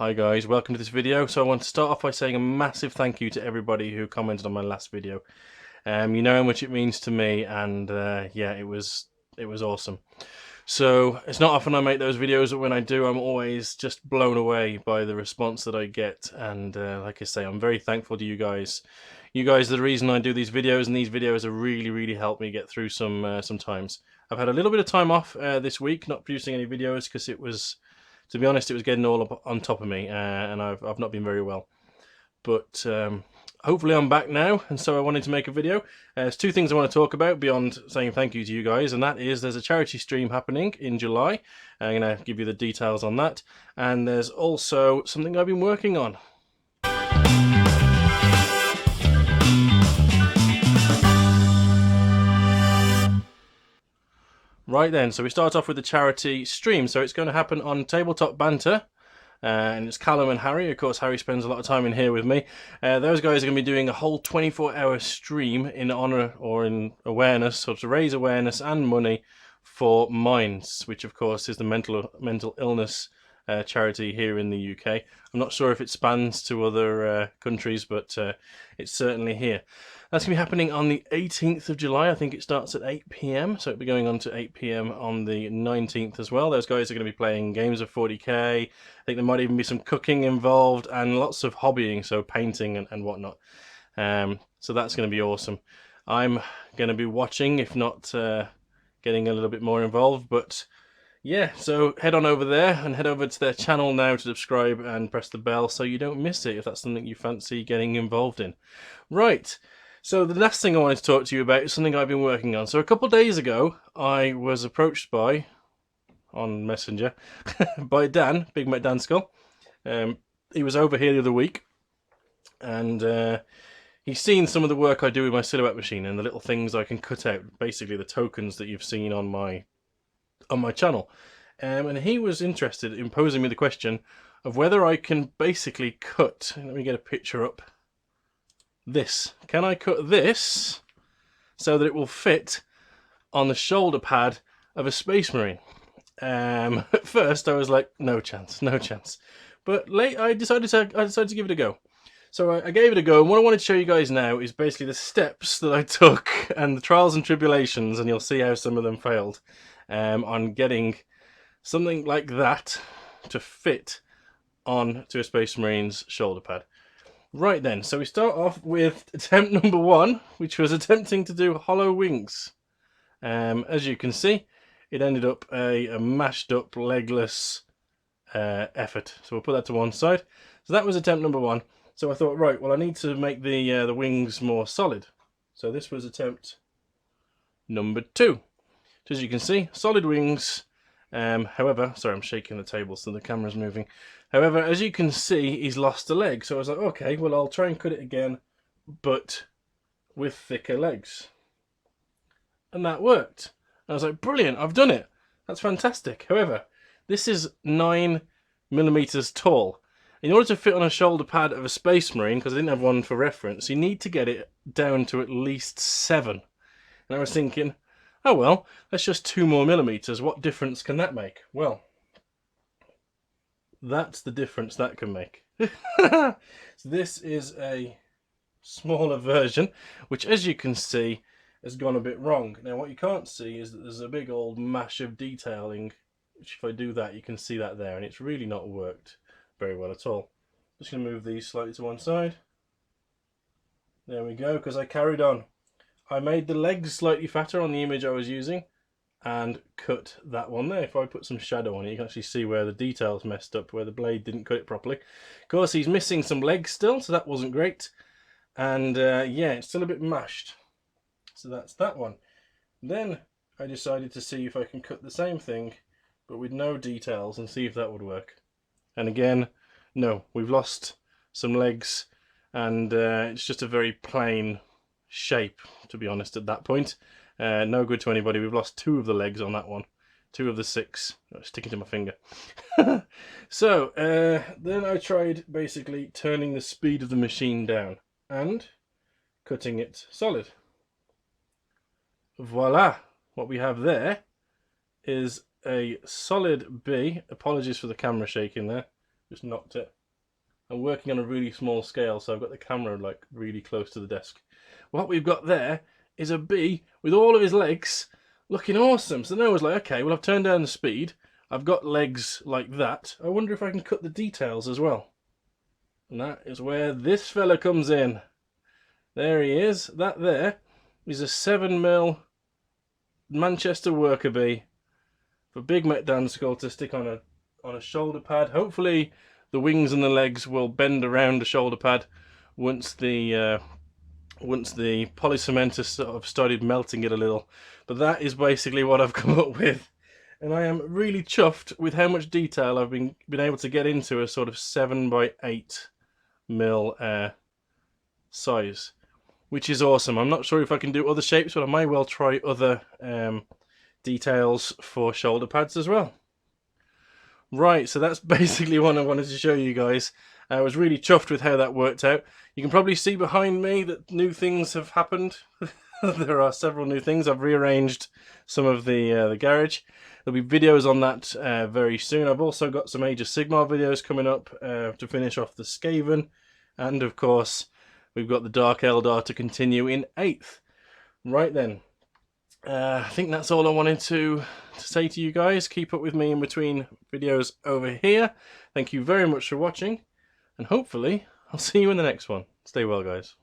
Hi guys, welcome to this video. So I want to start off by saying a massive thank you to everybody who commented on my last video. You know how much it means to me, and yeah, it was awesome. So it's not often I make those videos, but when I do, I'm always just blown away by the response that I get. And like I say, I'm very thankful to you guys. You guys are the reason I do these videos, and these videos have really helped me get through some times. I've had a little bit of time off this week, not producing any videos because it was, to be honest, it was getting all up on top of me, and I've not been very well. But hopefully I'm back now, and so I wanted to make a video. There's two things I want to talk about beyond saying thank you to you guys, and that is there's a charity stream happening in July. I'm going to give you the details on that, and there's also something I've been working on. Right then, so we start off with the charity stream. So it's going to happen on Tabletop Banter. And it's Callum and Harry. Of course, Harry spends a lot of time in here with me. Those guys are going to be doing a whole 24-hour stream in honour or in awareness, so to raise awareness and money for Minds, which of course is the mental illness charity here in the UK. I'm not sure if it spans to other countries, but it's certainly here. That's going to be happening on the 18th of July. I think it starts at 8 PM, so it'll be going on to 8 PM on the 19th as well. Those guys are going to be playing games of 40k. I think there might even be some cooking involved and lots of hobbying, so painting and whatnot. So that's going to be awesome. I'm going to be watching, if not getting a little bit more involved, but yeah, so head on over there and head over to their channel now to subscribe and press the bell so you don't miss it if that's something you fancy getting involved in. Right, so the last thing I wanted to talk to you about is something I've been working on. So a couple of days ago, I was approached by, on Messenger, by Dan, Big Mac Dan Skull. He was over here the other week, and he's seen some of the work I do with my silhouette machine and the little things I can cut out, basically the tokens that you've seen on my channel. And he was interested in posing me the question of whether I can basically cut, let me get a picture up, this. Can I cut this so that it will fit on the shoulder pad of a Space Marine? At first I was like, no chance. But I decided to give it a go. So I gave it a go, and what I wanted to show you guys now is basically the steps that I took and the trials and tribulations, and you'll see how some of them failed, on getting something like that to fit on to a Space Marine's shoulder pad. Right then, so we start off with attempt number 1, which was attempting to do hollow wings. As you can see, it ended up a mashed up legless effort. So we'll put that to one side. So that was attempt number 1. So I thought, right, well, I need to make the wings more solid. So this was attempt number 2. So as you can see, solid wings. However, sorry, I'm shaking the table so the camera's moving. However, as you can see, he's lost a leg. So I was like, okay, well, I'll try and cut it again, but with thicker legs. And that worked. And I was like, brilliant, I've done it. That's fantastic. However, this is 9mm tall. In order to fit on a shoulder pad of a Space Marine, because I didn't have one for reference, you need to get it down to at least 7. And I was thinking, oh well, that's just 2 more millimeters. What difference can that make? Well, that's the difference that can make. So this is a smaller version, which, as you can see, has gone a bit wrong. Now what you can't see is that there's a big old mash of detailing, which if I do that you can see that there, and it's really not worked very well at all. Just going to move these slightly to one side. There we go, because I carried on. I made the legs slightly fatter on the image I was using and cut that one there. If I put some shadow on it, you can actually see where the details messed up, where the blade didn't cut it properly. Of course, he's missing some legs still, so that wasn't great. And yeah, it's still a bit mashed. So that's that one. Then I decided to see if I can cut the same thing, but with no details, and see if that would work. And again, no, we've lost some legs, and it's just a very plain shape, to be honest, at that point. No good to anybody. We've lost 2 of the legs on that one. 2 of the 6. Sticking to my finger. So, then I tried basically turning the speed of the machine down and cutting it solid. Voila! What we have there is a solid B. Apologies for the camera shaking there. Just knocked it. I'm working on a really small scale, so I've got the camera like really close to the desk. What we've got there is a bee with all of his legs looking awesome. So then I was like, okay, well I've turned down the speed. I've got legs like that. I wonder if I can cut the details as well. And that is where this fella comes in. There he is. That there is a 7mm Manchester worker bee for Big Mac Dan Skull to stick on a shoulder pad. Hopefully the wings and the legs will bend around the shoulder pad once the polycement has sort of started melting it a little. But that is basically what I've come up with, and I am really chuffed with how much detail I've been able to get into a sort of 7x8mm size, which is awesome. I'm not sure if I can do other shapes, but I may well try other details for shoulder pads as well. Right, so that's basically what I wanted to show you guys. I was really chuffed with how that worked out. You can probably see behind me that new things have happened. There are several new things. I've rearranged some of the garage. There'll be videos on that very soon. I've also got some Age of Sigmar videos coming up to finish off the Skaven. And of course, we've got the Dark Eldar to continue in 8th. Right then. I think that's all I wanted to say to you guys. Keep up with me in between videos over here. Thank you very much for watching, and hopefully I'll see you in the next one. Stay well, guys.